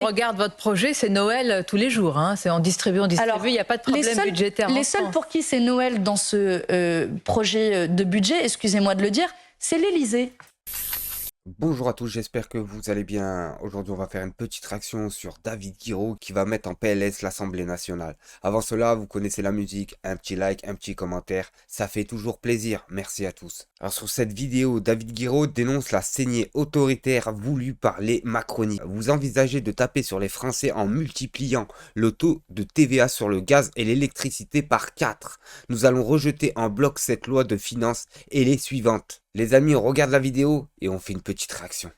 Regarde votre projet, c'est Noël tous les jours. Hein. C'est on distribue, il n'y a pas de problème budgétaire. Les seuls pour qui c'est Noël dans ce projet de budget, excusez-moi de le dire, c'est l'Élysée. Bonjour à tous, j'espère que vous allez bien. Aujourd'hui, on va faire une petite réaction sur David Guiraud qui va mettre en PLS l'Assemblée nationale. Avant cela, vous connaissez la musique, un petit like, un petit commentaire, ça fait toujours plaisir. Merci à tous. Alors sur cette vidéo, David Guiraud dénonce la saignée autoritaire voulue par les macronistes. Vous envisagez de taper sur les Français en multipliant le taux de TVA sur le gaz et l'électricité par 4. Nous allons rejeter en bloc cette loi de finances et les suivantes. Les amis, on regarde la vidéo et on fait une petite réaction.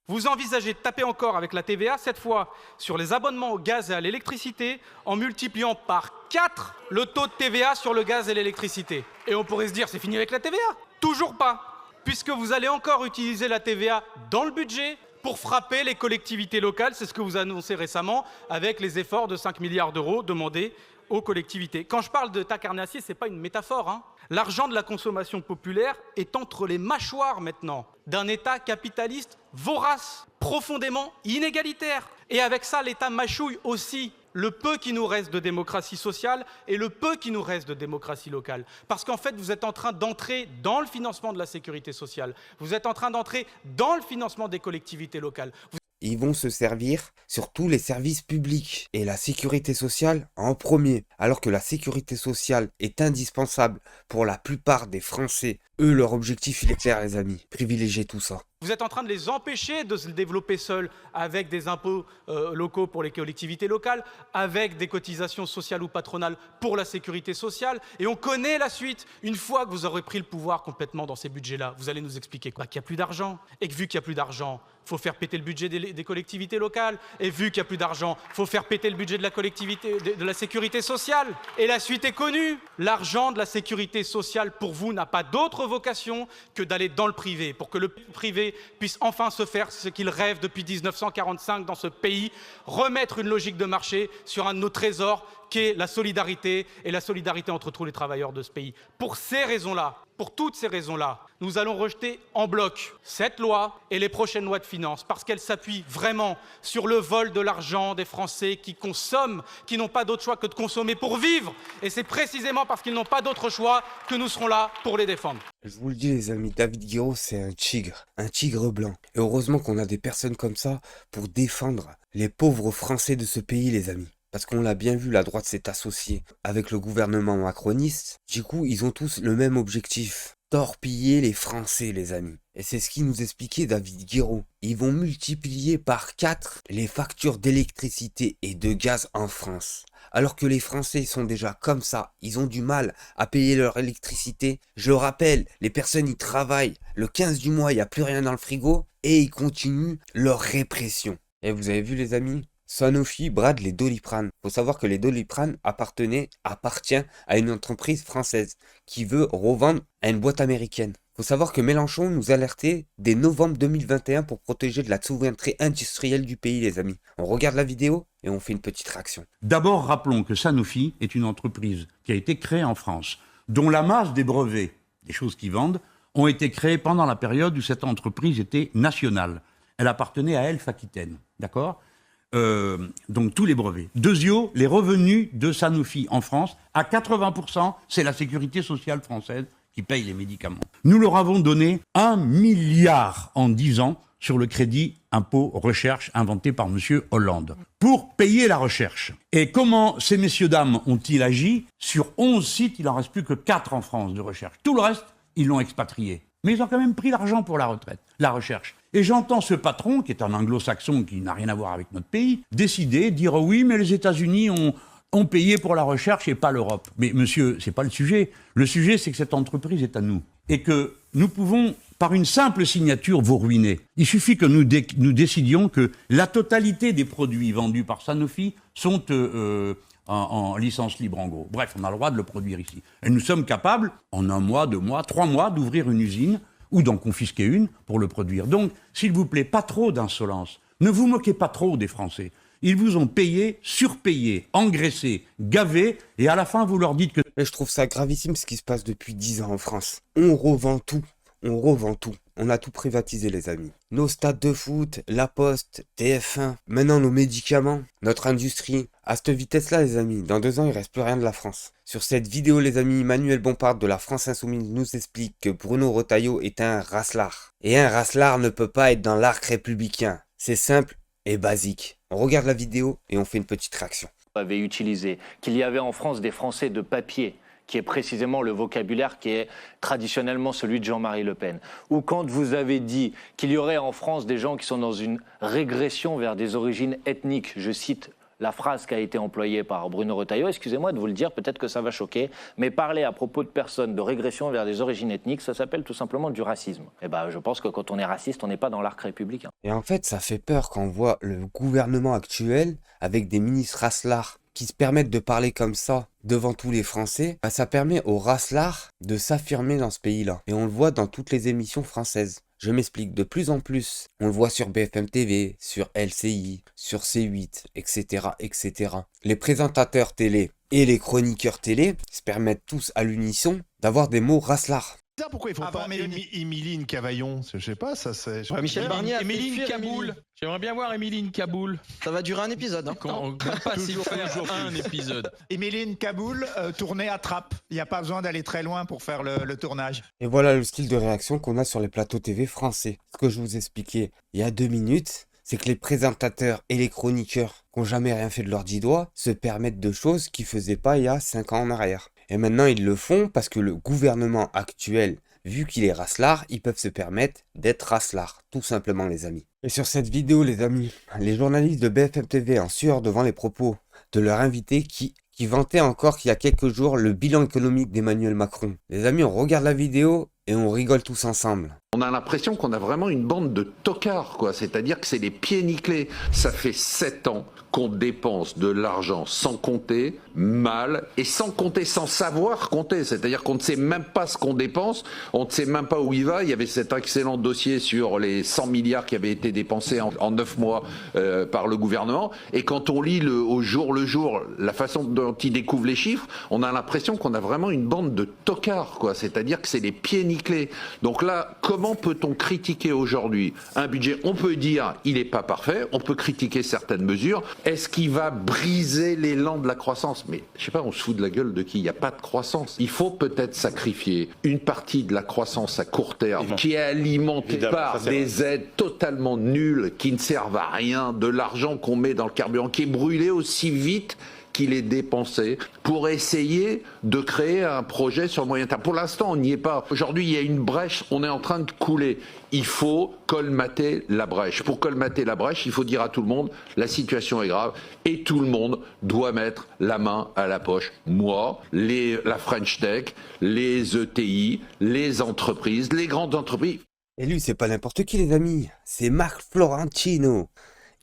Vous envisagez de taper encore avec la TVA, cette fois sur les abonnements au gaz et à l'électricité, en multipliant par 4 le taux de TVA sur le gaz et l'électricité. Et on pourrait se dire, c'est fini avec la TVA? Toujours pas, puisque vous allez encore utiliser la TVA dans le budget pour frapper les collectivités locales. C'est ce que vous annoncez récemment avec les efforts de 5 milliards d'euros demandés aux collectivités. Quand je parle de tas carnassier, ce n'est pas une métaphore. Hein. L'argent de la consommation populaire est entre les mâchoires maintenant d'un État capitaliste vorace, profondément inégalitaire. Et avec ça, l'État mâchouille aussi le peu qui nous reste de démocratie sociale et le peu qui nous reste de démocratie locale. Parce qu'en fait, vous êtes en train d'entrer dans le financement de la sécurité sociale. Vous êtes en train d'entrer dans le financement des collectivités locales. Ils vont se servir sur tous les services publics et la sécurité sociale en premier. Alors que la sécurité sociale est indispensable pour la plupart des Français. Eux, leur objectif, il est clair, les amis. Privilégier tout ça. Vous êtes en train de les empêcher de se développer seuls avec des impôts locaux pour les collectivités locales, avec des cotisations sociales ou patronales pour la sécurité sociale. Et on connaît la suite. Une fois que vous aurez pris le pouvoir complètement dans ces budgets-là, vous allez nous expliquer quoi? Qu'il n'y a plus d'argent. Et que vu qu'il n'y a plus d'argent, il faut faire péter le budget des collectivités locales. Et vu qu'il n'y a plus d'argent, il faut faire péter le budget de la collectivité, de la sécurité sociale. Et la suite est connue. L'argent de la sécurité sociale, pour vous, n'a pas d'autre vocation que d'aller dans le privé, pour que le privé puisse enfin se faire ce qu'il rêve depuis 1945 dans ce pays, remettre une logique de marché sur un de nos trésors qu'est la solidarité et la solidarité entre tous les travailleurs de ce pays. Pour ces raisons-là, pour toutes ces raisons-là, nous allons rejeter en bloc cette loi et les prochaines lois de finances parce qu'elles s'appuient vraiment sur le vol de l'argent des Français qui consomment, qui n'ont pas d'autre choix que de consommer pour vivre. Et c'est précisément parce qu'ils n'ont pas d'autre choix que nous serons là pour les défendre. Je vous le dis les amis, David Guiraud c'est un tigre blanc. Et heureusement qu'on a des personnes comme ça pour défendre les pauvres Français de ce pays les amis. Parce qu'on l'a bien vu, la droite s'est associée avec le gouvernement macroniste. Du coup, ils ont tous le même objectif. Torpiller les Français, les amis. Et c'est ce qu'il nous expliquait David Guiraud. Ils vont multiplier par 4 les factures d'électricité et de gaz en France. Alors que les Français sont déjà comme ça, ils ont du mal à payer leur électricité. Je le rappelle, les personnes y travaillent. Le 15 du mois, il n'y a plus rien dans le frigo. Et ils continuent leur répression. Et vous avez vu les amis ? Sanofi brade les Doliprane. Faut savoir que les Doliprane appartiennent à une entreprise française qui veut revendre à une boîte américaine. Faut savoir que Mélenchon nous alertait dès novembre 2021 pour protéger de la souveraineté industrielle du pays, les amis. On regarde la vidéo et on fait une petite réaction. D'abord, rappelons que Sanofi est une entreprise qui a été créée en France, dont la masse des brevets, des choses qu'ils vendent, ont été créées pendant la période où cette entreprise était nationale. Elle appartenait à Elf Aquitaine, d'accord ? Donc tous les brevets. Deuxièmement, les revenus de Sanofi en France, à 80%, c'est la sécurité sociale française qui paye les médicaments. Nous leur avons donné 1 milliard en 10 ans sur le crédit impôt recherche inventé par M. Hollande, pour payer la recherche. Et comment ces messieurs-dames ont-ils agi? Sur 11 sites, il n'en reste plus que 4 en France de recherche. Tout le reste, ils l'ont expatrié. Mais ils ont quand même pris l'argent pour la retraite, la recherche. Et j'entends ce patron, qui est un anglo-saxon qui n'a rien à voir avec notre pays, décider, dire oui, mais les États-Unis ont payé pour la recherche et pas l'Europe. Mais monsieur, c'est pas le sujet. Le sujet, c'est que cette entreprise est à nous. Et que nous pouvons, par une simple signature, vous ruiner. Il suffit que nous décidions que la totalité des produits vendus par Sanofi sont en licence libre, en gros. Bref, on a le droit de le produire ici. Et nous sommes capables, en 1 mois, 2 mois, 3 mois, d'ouvrir une usine ou d'en confisquer une pour le produire. Donc, s'il vous plaît, pas trop d'insolence. Ne vous moquez pas trop des Français. Ils vous ont payé, surpayé, engraissé, gavé, et à la fin, vous leur dites que... Et je trouve ça gravissime ce qui se passe depuis 10 ans en France. On revend tout. on revend tout. On a tout privatisé, les amis. Nos stades de foot, la Poste, TF1, maintenant nos médicaments, notre industrie. À cette vitesse-là, les amis, dans 2 ans, il reste plus rien de la France. Sur cette vidéo, les amis, Manuel Bompard de la France Insoumise nous explique que Bruno Retailleau est un racelard. Et un racelard ne peut pas être dans l'arc républicain. C'est simple et basique. On regarde la vidéo et on fait une petite réaction. Avait utilisé qu'il y avait en France des Français de papier, qui est précisément le vocabulaire qui est traditionnellement celui de Jean-Marie Le Pen. Ou quand vous avez dit qu'il y aurait en France des gens qui sont dans une régression vers des origines ethniques, je cite la phrase qui a été employée par Bruno Retailleau, excusez-moi de vous le dire, peut-être que ça va choquer, mais parler à propos de personnes de régression vers des origines ethniques, ça s'appelle tout simplement du racisme. Et ben, je pense que quand on est raciste, on n'est pas dans l'arc républicain. Et en fait, ça fait peur quand on voit le gouvernement actuel avec des ministres racelards qui se permettent de parler comme ça devant tous les Français. Bah, ça permet aux racelards de s'affirmer dans ce pays-là. Et on le voit dans toutes les émissions françaises. Je m'explique, de plus en plus, on le voit sur BFM TV, sur LCI, sur C8, etc., etc. Les présentateurs télé et les chroniqueurs télé se permettent tous à l'unisson d'avoir des mots racelards. Pourquoi il faut pas Émilie Cavaillon, je sais pas, ça c'est... Michel Barnier a Émilie Kaboul. J'aimerais bien voir Émilie Kaboul. Ça va durer un épisode. Hein. On pas s'y faire un épisode. Émilie Kaboul, tournée à Trappes. Il n'y a pas besoin d'aller très loin pour faire le tournage. Et voilà le style de réaction qu'on a sur les plateaux TV français. Ce que je vous expliquais il y a 2 minutes, c'est que les présentateurs et les chroniqueurs qui n'ont jamais rien fait de leurs 10 doigts se permettent de choses qu'ils ne faisaient pas il y a 5 ans en arrière. Et maintenant, ils le font parce que le gouvernement actuel, vu qu'il est racelard, ils peuvent se permettre d'être racelards, tout simplement, les amis. Et sur cette vidéo, les amis, les journalistes de BFM TV en sueur devant les propos de leur invité qui vantait encore qu'il y a quelques jours le bilan économique d'Emmanuel Macron. Les amis, on regarde la vidéo et on rigole tous ensemble. On a l'impression qu'on a vraiment une bande de tocards, quoi. C'est-à-dire que c'est les pieds nickelés. Ça fait 7 ans qu'on dépense de l'argent sans compter, mal, et sans compter, sans savoir compter. C'est-à-dire qu'on ne sait même pas ce qu'on dépense, on ne sait même pas où il va. Il y avait cet excellent dossier sur les 100 milliards qui avaient été dépensés en 9 mois par le gouvernement. Et quand on lit au jour le jour la façon dont il découvre les chiffres, on a l'impression qu'on a vraiment une bande de tocards, quoi. C'est-à-dire que c'est les pieds nickelés. Donc là, comment peut-on critiquer aujourd'hui un budget? On peut dire il n'est pas parfait, on peut critiquer certaines mesures. Est-ce qu'il va briser l'élan de la croissance? Mais je sais pas, on se fout de la gueule de qui? Il n'y a pas de croissance. Il faut peut-être sacrifier une partie de la croissance à court terme qui est alimentée par des aides totalement nulles qui ne servent à rien, de l'argent qu'on met dans le carburant qui est brûlé aussi vite qu'il est dépensé pour essayer de créer un projet sur le moyen terme. Pour l'instant, on n'y est pas. Aujourd'hui, il y a une brèche, on est en train de couler. Il faut colmater la brèche. Pour colmater la brèche, il faut dire à tout le monde, la situation est grave et tout le monde doit mettre la main à la poche. Moi, la French Tech, les ETI, les entreprises, les grandes entreprises. Et lui, c'est pas n'importe qui, les amis. C'est Marc Florentino,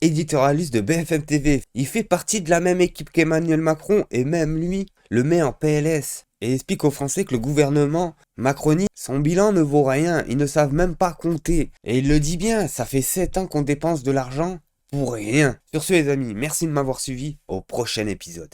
éditorialiste de BFM TV. Il fait partie de la même équipe qu'Emmanuel Macron et même lui le met en PLS et explique aux Français que le gouvernement macroniste, son bilan ne vaut rien, ils ne savent même pas compter. Et il le dit bien, ça fait 7 ans qu'on dépense de l'argent pour rien. Sur ce, les amis, merci de m'avoir suivi, au prochain épisode.